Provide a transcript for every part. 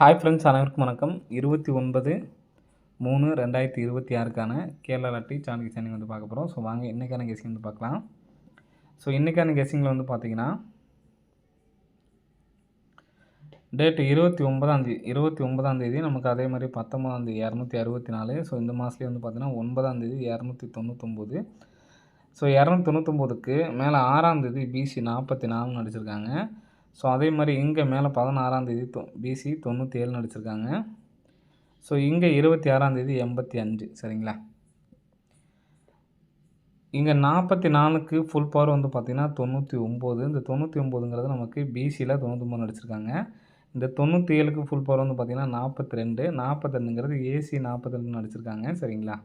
Hi friends, அனைவருக்கும் வணக்கம். 29/3/2026க்கான Kerala lottery chance guessing வந்து பார்க்க போகிறோம். ஸோ வாங்க இன்றைக்கான கெஸிங் வந்து பார்க்கலாம். ஸோ இன்றைக்கான கெஸிங்கில் வந்து பார்த்தீங்கன்னா டேட்டு 29ஆம் தேதி நமக்கு அதே மாதிரி 19ஆம் தேதி 264. ஸோ இந்த மாதத்துலேயே வந்து பார்த்தீங்கன்னா 9ஆம் தேதி 299. ஸோ 299க்கு மேலே 6ஆம் தேதி பிசி 44 அடிச்சிருக்காங்க. ஸோ அதே மாதிரி இங்கே மேலே 16ஆம் தேதி பிசி 97 அடிச்சிருக்காங்க. ஸோ இங்கே 26ஆம் தேதி 85. சரிங்களா. இங்கே 44க்கு ஃபுல் பவர் வந்து பார்த்திங்கன்னா 99. இந்த 99ங்கிறது நமக்கு பிசியில் 93 அடிச்சிருக்காங்க. இந்த 97க்கு ஃபுல் பவர் வந்து பார்த்திங்கன்னா 42. 42ங்கிறது ஏசி 42 அடிச்சிருக்காங்க. சரிங்களா.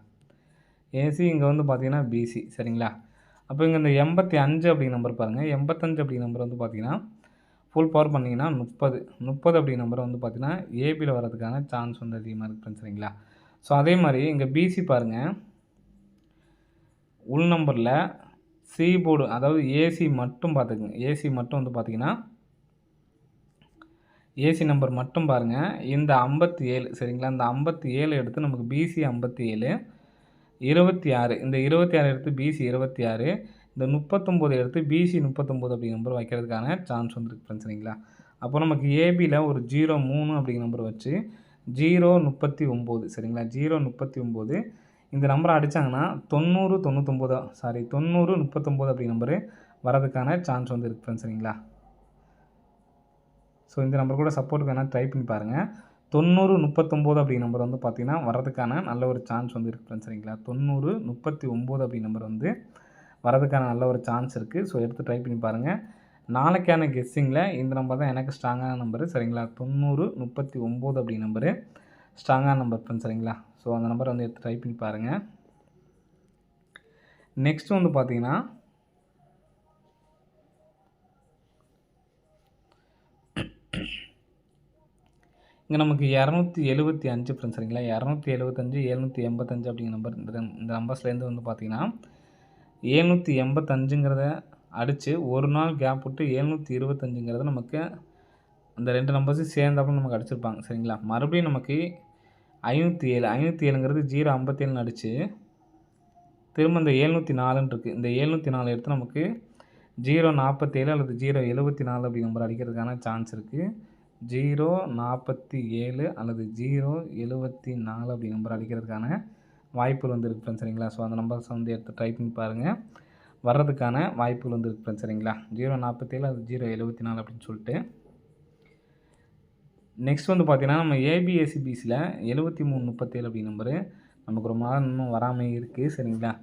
ஏசி இங்கே வந்து பார்த்திங்கன்னா பிசி. சரிங்களா. அப்போ இங்கே இந்த 85 அப்படிங்கிற நம்பர் பாருங்கள். 85 அப்படிங்கிற நம்பர் வந்து பார்த்திங்கன்னா ஃபுல் பவர் பண்ணிங்கன்னா 30 அப்படிங்கிற நம்பரை வந்து பார்த்திங்கன்னா ஏபியில் வரதுக்கான சான்ஸ் வந்து அதிகமாக இருக்குது. சரிங்களா. ஸோ அதே மாதிரி இங்கே பிசி பாருங்கள். உள் நம்பரில் சி போர்டு, அதாவது ஏசி மட்டும் பார்த்துக்குங்க. ஏசி மட்டும் வந்து பார்த்திங்கன்னா ஏசி நம்பர் மட்டும் பாருங்கள். இந்த 57. சரிங்களா. இந்த 57 எடுத்து நமக்கு பிசி 57, 26. இந்த 26 எடுத்து பிசி 26, இந்த 39 எடுத்து பிசி 39 அப்படிங்கிற நம்பர் வைக்கிறதுக்கான சான்ஸ் வந்துருக்கு ஃப்ரெண்ட்ஸ். சரிங்களா. அப்போ நமக்கு ஏபியில் ஒரு 03 அப்படிங்கிற நம்பர் வச்சு 039. சரிங்களா. 039 இந்த நம்பரை அடித்தாங்கன்னா 90 39 அப்படிங்கிற நம்பரு வரதுக்கான சான்ஸ் வந்து இருக்குது ஃப்ரெண்ட்ஸ். சரிங்களா. ஸோ இந்த நம்பர் கூட சப்போர்ட் வேணால் ட்ரை பண்ணி பாருங்கள். 90 39 அப்படிங்கிற நம்பர் வந்து பார்த்திங்கன்னா வரதுக்கான நல்ல ஒரு சான்ஸ் வந்து இருக்குது ஃப்ரெண்ட்ஸ். சரிங்களா. 90 39 அப்படிங்கிற நம்பர் வந்து வரதுக்கான நல்ல ஒரு சான்ஸ் இருக்குது. ஸோ எடுத்து ட்ரை பண்ணி பாருங்கள். நாளைக்கான கெஸ்ஸிங்கில் இந்த நம்பர் தான் எனக்கு ஸ்ட்ராங்கான நம்பரு. சரிங்களா. 90 39 அப்படிங்கிற நம்பரு ஸ்ட்ராங்கான நம்பர் ஃப்ரெண்ட்ஸ். சரிங்களா. ஸோ அந்த நம்பரை வந்து எடுத்து ட்ரை பண்ணி பாருங்கள். நெக்ஸ்ட் வந்து பார்த்திங்கன்னா இங்கே நமக்கு 275 ஃப்ரெண்ட்ஸ். சரிங்களா. 275 785 அப்படிங்கிற நம்பர் இந்த நம்பர்ஸ்லேருந்து வந்து பார்த்திங்கன்னா 785ங்கிறத அடித்து ஒரு நாள் கேப் விட்டு 725ங்கிறத நமக்கு அந்த 2 நம்பர்ஸும் சேர்ந்தாப்புல நமக்கு அடிச்சிருப்பாங்க. சரிங்களா. மறுபடியும் நமக்கு 507ங்கிறது 057 அடித்து திரும்ப இந்த 704 இருக்குது. இந்த 704 எடுத்து நமக்கு 047 அல்லது 074 அப்படி நம்பர் அடிக்கிறதுக்கான சான்ஸ் இருக்குது. 047 அல்லது 074 அப்படி நம்பர் அடிக்கிறதுக்கான வாய்ப்புகள் வந்து இருக்குது ஃப்ரெண்ட்ஸ். சரிங்களா. ஸோ அந்த நம்பர்ஸ் வந்து எடுத்து ட்ரை பண்ணி பாருங்கள். வர்றதுக்கான வாய்ப்புகள் வந்து இருக்குது ஃப்ரெண்ட்ஸ். சரிங்களா. 047 அல்லது 074 அப்படின்னு சொல்லிட்டு நெக்ஸ்ட் வந்து பார்த்திங்கன்னா நம்ம ஏபிஎஸ்சிபிசியில் 7337 அப்படி நம்பரு நமக்கு ரொம்ப நாள் இன்னும் வராமல் இருக்குது. சரிங்களா.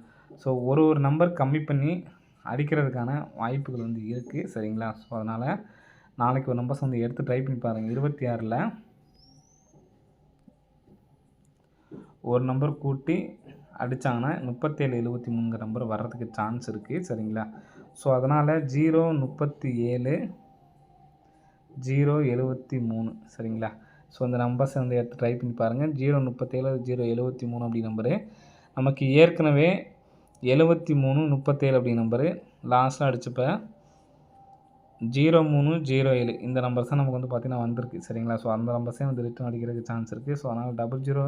ஸோ ஒரு நம்பர் கம்மி பண்ணி அடிக்கிறதுக்கான வாய்ப்புகள் வந்து இருக்குது. சரிங்களா. ஸோ அதனால் நாளைக்கு ஒரு நம்பர்ஸ் வந்து எடுத்து ட்ரை பண்ணி பாருங்கள். 26ல் ஒரு நம்பர் கூட்டி அடித்தாங்கன்னா 3773ங்கிற நம்பர் வர்றதுக்கு சான்ஸ் இருக்குது. சரிங்களா. ஸோ அதனால் 037 073. சரிங்களா. ஸோ இந்த நம்பர்ஸை வந்து எடுத்து ட்ரை பண்ணி பாருங்கள். 037 073 அப்படி நம்பரு நமக்கு ஏற்கனவே 73 37 அப்படி நம்பரு லாஸ்ட்டாக அடிச்சப்போ 0307 இந்த நம்பர்ஸ் தான் நமக்கு வந்து பார்த்திங்கன்னா வந்திருக்கு. சரிங்களா. ஸோ அந்த நம்பர்ஸே வந்து ரிட்டர்ன் அடிக்கிறதுக்கு சான்ஸ் இருக்குது. ஸோ அதனால் 0073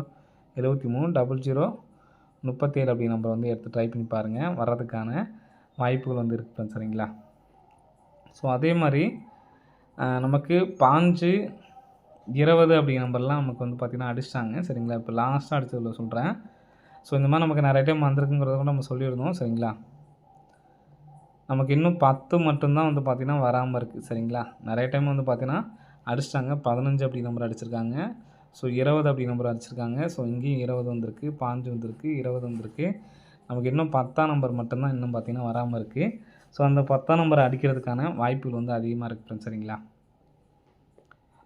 0037 அப்படி நம்பர் வந்து எடுத்து ட்ரை பண்ணி பாருங்கள். வர்றதுக்கான வாய்ப்புகள் வந்து இருக்குது. சரிங்களா. ஸோ அதே மாதிரி நமக்கு 5 20 அப்படிங்கிற நம்பர்லாம் நமக்கு வந்து பார்த்திங்கன்னா அடிச்சிட்டாங்க. சரிங்களா. இப்போ லாஸ்ட்டாக அடித்ததில் சொல்கிறேன். ஸோ இந்த மாதிரி நமக்கு நிறைய டைம் வந்திருக்குங்கிறத கூட நம்ம சொல்லியிருந்தோம். சரிங்களா. நமக்கு இன்னும் 10 மட்டும்தான் வந்து பார்த்திங்கன்னா வராமல் இருக்குது. சரிங்களா. நிறைய டைம் வந்து பார்த்திங்கன்னா அடிச்சிட்டாங்க. 15 அப்படி நம்பர் அடிச்சிருக்காங்க. ஸோ 20 அப்படி நம்பர் அடிச்சிருக்காங்க. ஸோ இங்கேயும் 20 வந்திருக்கு, 5 வந்திருக்கு, 20 வந்திருக்கு. நமக்கு இன்னும் 10ஆம் நம்பர் மட்டும்தான் இன்னும் பார்த்திங்கன்னா வராமல் இருக்குது. ஸோ அந்த 10ஆம் நம்பரை அடிக்கிறதுக்கான வாய்ப்புகள் வந்து அதிகமாக இருக்குது ஃப்ரெண்ட்ஸ். சரிங்களா.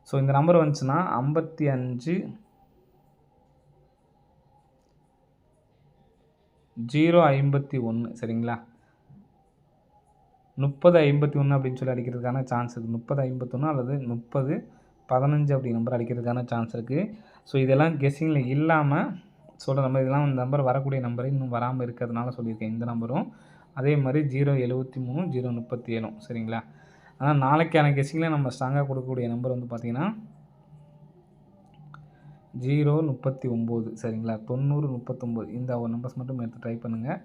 ஸோ இந்த நம்பர் வந்துச்சுன்னா 55 051. சரிங்களா. 3051 அப்படின்னு சொல்லி அடிக்கிறதுக்கான சான்ஸ் இருக்குது. 3051 அல்லது 3015 அப்படி நம்பர் அடிக்கிறதுக்கான சான்ஸ் இருக்குது. ஸோ இதெல்லாம் கெஸ்ஸிங்கில் இல்லாமல் சொல்கிற நம்பர், இதெல்லாம் இந்த நம்பர் வரக்கூடிய நம்பர் இன்னும் வராமல் இருக்கிறதுனால சொல்லியிருக்கேன். இந்த நம்பரும் அதே மாதிரி 073 037. சரிங்களா. ஆனால் நாளைக்கான கெஸ்ஸிங்கில் நம்ம ஸ்ட்ராங்காக கொடுக்கக்கூடிய நம்பர் வந்து பார்த்திங்கன்னா 039 சரிங்களா? 9039 இந்த ஒரு நம்பர்ஸ் மட்டும் எடுத்து ட்ரை பண்ணுங்கள்.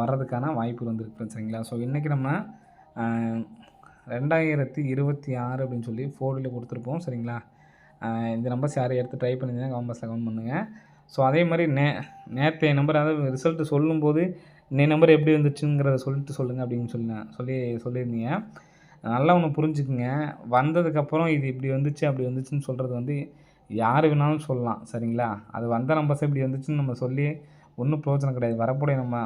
வர்றதுக்கான வாய்ப்புகள் வந்து இருக்கு சரிங்களா? ஸோ இன்றைக்கி நம்ம அ 2026 அப்படின்னு சொல்லி ஃபோர்டில் கொடுத்துருப்போம் சரிங்களா? இந்த நம்பர்ஸ் யாரும் எடுத்து ட்ரை பண்ணியிருந்தீங்கன்னா கமெண்ட் பாக்ஸில் கமெண்ட் பண்ணுங்கள். ஸோ அதே மாதிரி நேற்றைய நம்பர் அதாவது ரிசல்ட்டு சொல்லும்போது இந்த நம்பர் எப்படி வந்துச்சுங்கிறத சொல்லுங்கள் அப்படின்னு சொல்லியிருந்தீங்க. நல்லா ஒன்று புரிஞ்சுக்குங்க. வந்ததுக்கப்புறம் இது இப்படி வந்துச்சு அப்படி வந்துச்சுன்னு சொல்கிறது வந்து யார் வேணாலும் சொல்லலாம் சரிங்களா? அது வந்த நம்பர்ஸ் இப்படி வந்துச்சுன்னு நம்ம சொல்லி ஒன்றும் பிரயோஜனம் கிடையாது.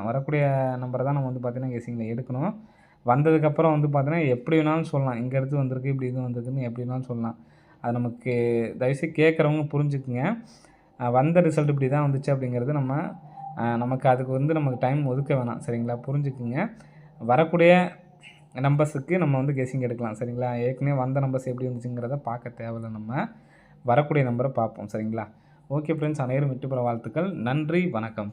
வரக்கூடிய நம்பரை தான் நம்ம வந்து பார்த்தீங்கன்னா கெஸ்ஸிங்கில் எடுக்கணும். வந்ததுக்கப்புறம் வந்து பார்த்தீங்கன்னா எப்படி வேணாலும் சொல்லலாம். இங்கே எடுத்து வந்திருக்கு, இப்படி இது வந்திருக்குன்னு எப்படி வேணாலும் சொல்லலாம். அது நமக்கு தயவுசெய்து கேட்குறவங்க புரிஞ்சுக்குங்க. வந்த ரிசல்ட் இப்படி தான் வந்துச்சு அப்படிங்கிறது நமக்கு அதுக்கு வந்து நமக்கு டைம் ஒதுக்க வேணாம் சரிங்களா? புரிஞ்சுக்குங்க. வரக்கூடிய நம்பர்ஸுக்கு நம்ம வந்து கெஸ்ஸிங் எடுக்கலாம் சரிங்களா? ஏற்கனவே வந்த நம்பர்ஸ் எப்படி வந்துச்சுங்கிறத பார்க்க தேவையில்ல நம்ம. வரக்கூடிய நம்பரை பார்ப்போம் சரிங்களா? ஓகே ஃப்ரெண்ட்ஸ், அனைவரும் வெற்றி பெற வாழ்த்துக்கள். நன்றி, வணக்கம்.